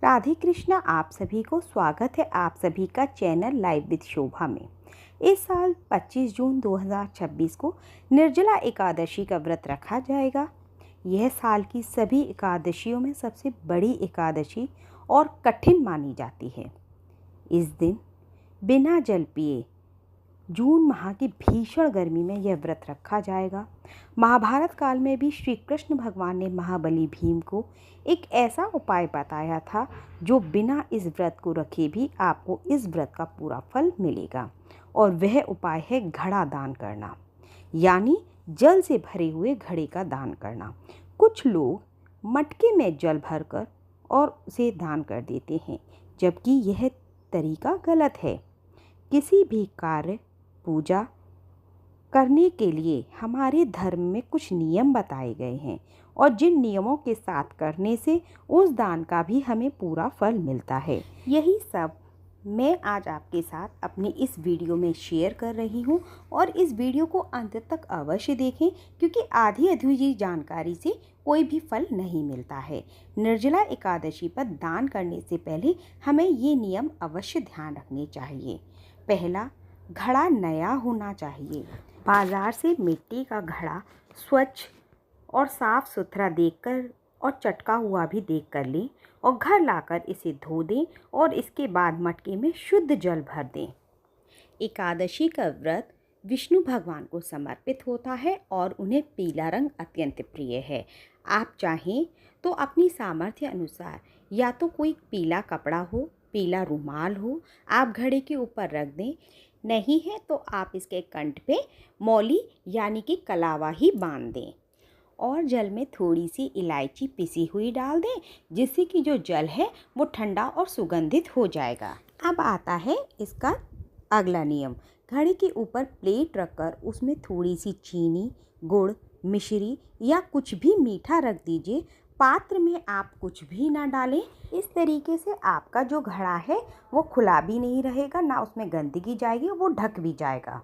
राधे कृष्णा। आप सभी को स्वागत है आप सभी का चैनल लाइव विद शोभा में। इस साल 25 जून 2026 को निर्जला एकादशी का व्रत रखा जाएगा। यह साल की सभी एकादशियों में सबसे बड़ी एकादशी और कठिन मानी जाती है। इस दिन बिना जल पिए जून माह की भीषण गर्मी में यह व्रत रखा जाएगा। महाभारत काल में भी श्री कृष्ण भगवान ने महाबली भीम को एक ऐसा उपाय बताया था जो बिना इस व्रत को रखे भी आपको इस व्रत का पूरा फल मिलेगा, और वह उपाय है घड़ा दान करना, यानी जल से भरे हुए घड़े का दान करना। कुछ लोग मटके में जल भरकर और उसे दान कर देते हैं, जबकि यह तरीका गलत है। किसी भी कार्य पूजा करने के लिए हमारे धर्म में कुछ नियम बताए गए हैं, और जिन नियमों के साथ करने से उस दान का भी हमें पूरा फल मिलता है। यही सब मैं आज आपके साथ अपनी इस वीडियो में शेयर कर रही हूँ, और इस वीडियो को अंत तक अवश्य देखें, क्योंकि आधी अधूरी जानकारी से कोई भी फल नहीं मिलता है। निर्जला एकादशी पर दान करने से पहले हमें ये नियम अवश्य ध्यान रखने चाहिए। पहला, घड़ा नया होना चाहिए। बाज़ार से मिट्टी का घड़ा स्वच्छ और साफ़ सुथरा देखकर और चटका हुआ भी देख कर लें, और घर लाकर इसे धो दें और इसके बाद मटके में शुद्ध जल भर दें। एकादशी का व्रत विष्णु भगवान को समर्पित होता है और उन्हें पीला रंग अत्यंत प्रिय है। आप चाहें तो अपनी सामर्थ्य अनुसार या तो कोई पीला कपड़ा हो, पीला रुमाल हो, आप घड़े के ऊपर रख दें। नहीं है तो आप इसके कंठ पे मौली यानी कि कलावा ही बांध दें, और जल में थोड़ी सी इलायची पिसी हुई डाल दें, जिससे कि जो जल है वो ठंडा और सुगंधित हो जाएगा। अब आता है इसका अगला नियम। घड़े के ऊपर प्लेट रखकर उसमें थोड़ी सी चीनी, गुड़, मिश्री या कुछ भी मीठा रख दीजिए। पात्र में आप कुछ भी ना डालें। इस तरीके से आपका जो घड़ा है वो खुला भी नहीं रहेगा, ना उसमें गंदगी जाएगी, वो ढक भी जाएगा।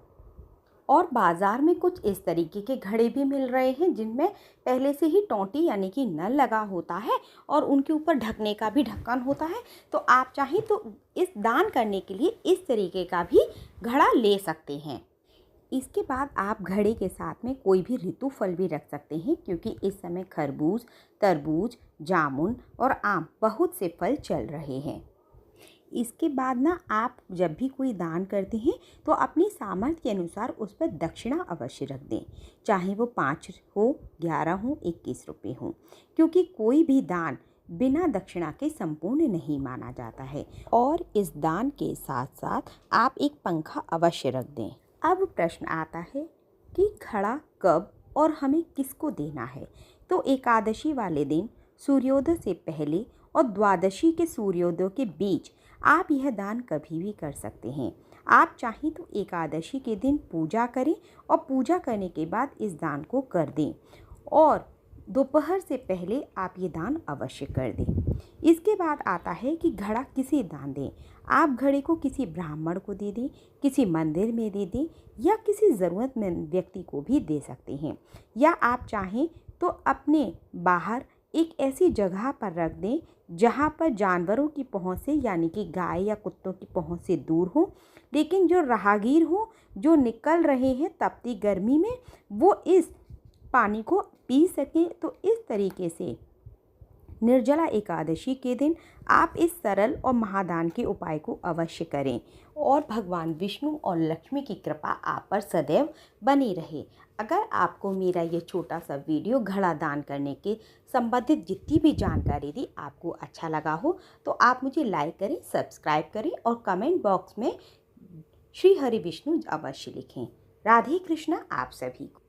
और बाज़ार में कुछ इस तरीके के घड़े भी मिल रहे हैं जिनमें पहले से ही टोंटी यानी कि नल लगा होता है, और उनके ऊपर ढकने का भी ढक्कन होता है। तो आप चाहें तो इस दान करने के लिए इस तरीके का भी घड़ा ले सकते हैं। इसके बाद आप घड़े के साथ में कोई भी ऋतु फल भी रख सकते हैं, क्योंकि इस समय खरबूज, तरबूज, जामुन और आम बहुत से फल चल रहे हैं। इसके बाद ना आप जब भी कोई दान करते हैं तो अपनी सामर्थ्य के अनुसार उस पर दक्षिणा अवश्य रख दें, चाहे वो 5 हो, 11 हो, 21 रुपये हो, क्योंकि कोई भी दान बिना दक्षिणा के संपूर्ण नहीं माना जाता है। और इस दान के साथ साथ आप एक पंखा अवश्य रख दें। अब प्रश्न आता है कि घड़ा कब और हमें किसको देना है। तो एकादशी वाले दिन सूर्योदय से पहले और द्वादशी के सूर्योदय के बीच आप यह दान कभी भी कर सकते हैं। आप चाहें तो एकादशी के दिन पूजा करें और पूजा करने के बाद इस दान को कर दें, और दोपहर से पहले आप ये दान अवश्य कर दें। इसके बाद आता है कि घड़ा किसे दान दें। आप घड़े को किसी ब्राह्मण को दे दें, किसी मंदिर में दे दें, या किसी ज़रूरतमंद व्यक्ति को भी दे सकते हैं, या आप चाहें तो अपने बाहर एक ऐसी जगह पर रख दें जहाँ पर जानवरों की पहुँच से, यानी कि गाय या कुत्तों की पहुँच से दूर हो, लेकिन जो राहगीर हो, जो निकल रहे हैं तपती गर्मी में, वो इस पानी को पी सकें। तो इस तरीके से निर्जला एकादशी के दिन आप इस सरल और महादान के उपाय को अवश्य करें, और भगवान विष्णु और लक्ष्मी की कृपा आप पर सदैव बनी रहे। अगर आपको मेरा ये छोटा सा वीडियो घड़ा दान करने के संबंधित जितनी भी जानकारी दी आपको अच्छा लगा हो, तो आप मुझे लाइक करें, सब्सक्राइब करें, और कमेंट बॉक्स में श्री हरि विष्णु अवश्य लिखें। राधे कृष्णा आप सभी को।